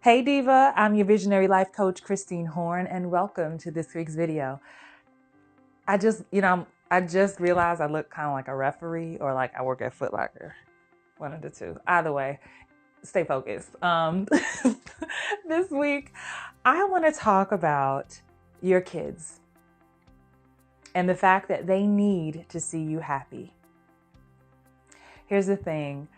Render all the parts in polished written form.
Hey Diva, I'm your visionary life coach, Christine Horn, and welcome to this week's video. I just realized I look kind of like a referee or like I work at Foot Locker. One of the two. Either way, stay focused. This week, I want to talk about your kids and the fact that they need to see you happy. Here's the thing.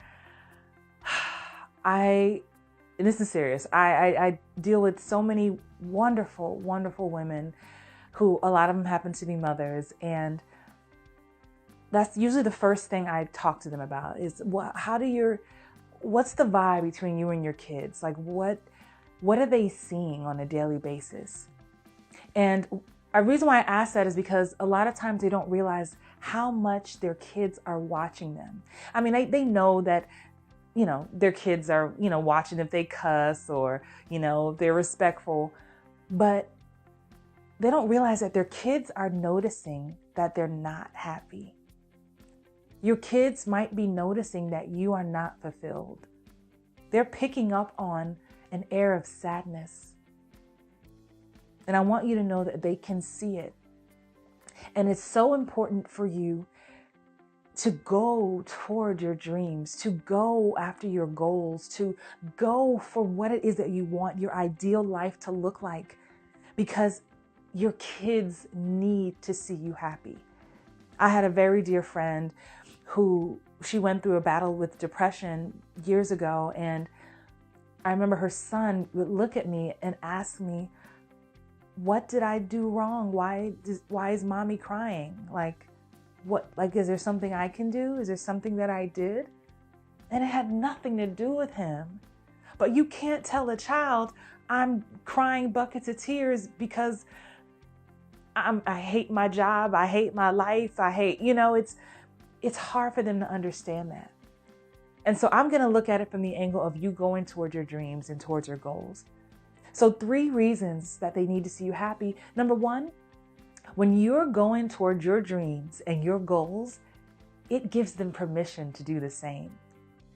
And this is serious. I deal with so many wonderful, wonderful women who a lot of them happen to be mothers. And that's usually the first thing I talk to them about is what's the vibe between you and your kids? Like what are they seeing on a daily basis? And a reason why I ask that is because a lot of times they don't realize how much their kids are watching them. I mean, they know that their kids are, watching if they cuss or, they're respectful, but they don't realize that their kids are noticing that they're not happy. Your kids might be noticing that you are not fulfilled. They're picking up on an air of sadness. And I want you to know that they can see it. And it's so important for you to go toward your dreams, to go after your goals, to go for what it is that you want your ideal life to look like, because your kids need to see you happy. I had a very dear friend who she went through a battle with depression years ago, and I remember her son would look at me and ask me, "What did I do wrong? Why is mommy crying? Is there something I can do? Is there something that I did?" And it had nothing to do with him. But you can't tell a child, I'm crying buckets of tears because I hate my job. I hate my life. It's hard for them to understand that. And so I'm going to look at it from the angle of you going toward your dreams and towards your goals. So 3 reasons that they need to see you happy. Number 1, when you're going toward your dreams and your goals, it gives them permission to do the same.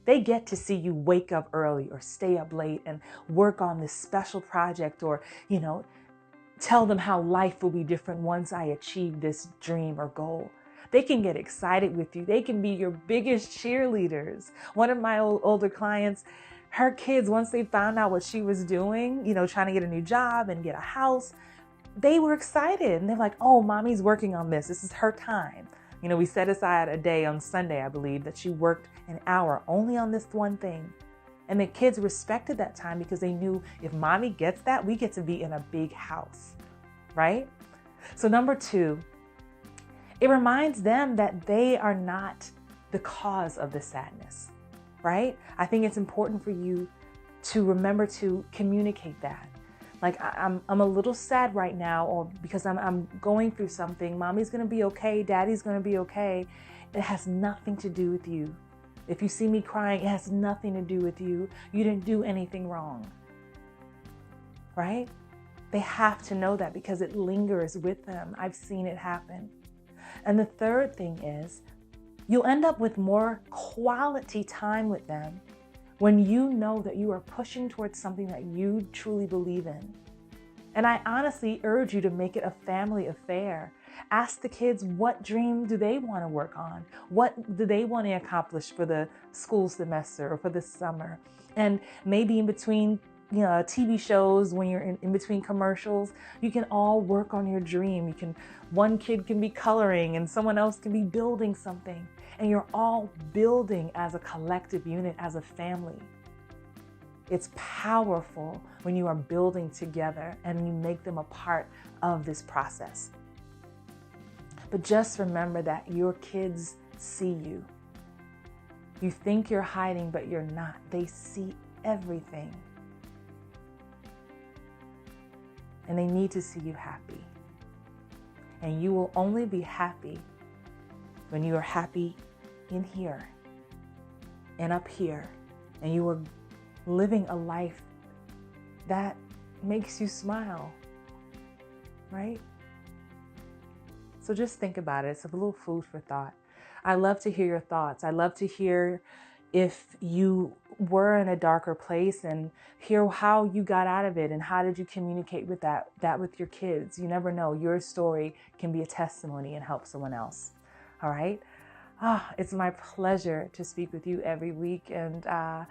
They get to see you wake up early or stay up late and work on this special project or, tell them how life will be different once I achieve this dream or goal. They can get excited with you. They can be your biggest cheerleaders. One of my older clients, her kids, once they found out what she was doing, trying to get a new job and get a house, they were excited. And they're like, "Oh, mommy's working on this. This is her time." We set aside a day on Sunday, I believe, that she worked an hour only on this one thing. And the kids respected that time because they knew if mommy gets that, we get to be in a big house, right? So number 2, it reminds them that they are not the cause of the sadness, right? I think it's important for you to remember to communicate that. Like, I'm a little sad right now, or because I'm going through something. Mommy's going to be okay. Daddy's going to be okay. It has nothing to do with you. If you see me crying, it has nothing to do with you. You didn't do anything wrong, right? They have to know that because it lingers with them. I've seen it happen. And the 3rd thing is you'll end up with more quality time with them when you know that you are pushing towards something that you truly believe in. And I honestly urge you to make it a family affair. Ask the kids, what dream do they want to work on? What do they want to accomplish for the school semester or for the summer? And maybe in between TV shows, when you're in between commercials, you can all work on your dream. One kid can be coloring and someone else can be building something. And you're all building as a collective unit, as a family. It's powerful when you are building together and you make them a part of this process. But just remember that your kids see you. You think you're hiding, but you're not. They see everything. And they need to see you happy. And you will only be happy when you are happy in here and up here. And you are living a life that makes you smile, right? So just think about it. It's a little food for thought. I love to hear your thoughts. I love to hear if you were in a darker place and hear how you got out of it and how did you communicate with that with your kids. You never know. Your story can be a testimony and help someone else. All right. It's my pleasure to speak with you every week, and I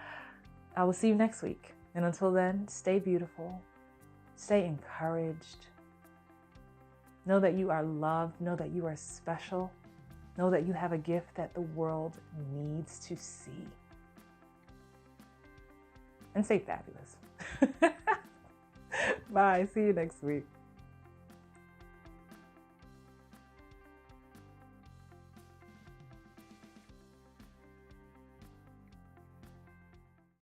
will see you next week. And until then, stay beautiful, stay encouraged. Know that you are loved. Know that you are special. Know that you have a gift that the world needs to see. And stay fabulous. Bye. See you next week.